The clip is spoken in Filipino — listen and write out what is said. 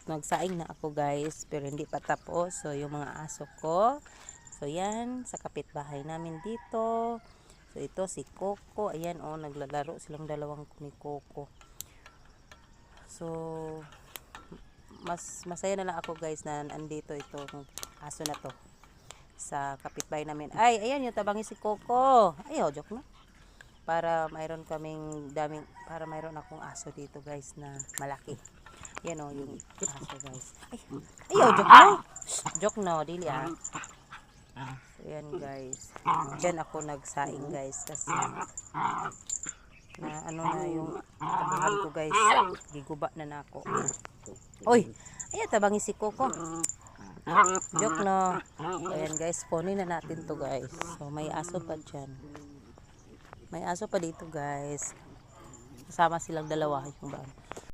nagsaing na ako guys, pero hindi pa tapos. So yung mga aso ko, so yan sa kapitbahay namin dito. So ito si Coco, ayan oh, naglalaro silang dalawang ni Coco. So masaya na lang ako guys na andito itong aso na to sa kapitbahay namin. Ay, ayan yung tabangi si Coco. Ayaw, joke na. Para mayroon akong aso dito guys na malaki. Yan o, yung aso guys. Ay, ayaw, joke na. Joke na, dili ah. So, yan guys. Diyan ako nagsaing guys kasi na ano na yung tabangan ko guys. Giguba na nako. Oy, ayan tabangi si Coco. Joke no. Ayan guys, kunin na natin to guys. So may aso pa dyan. May aso pa dito guys. Kasama silang dalawa yung ba.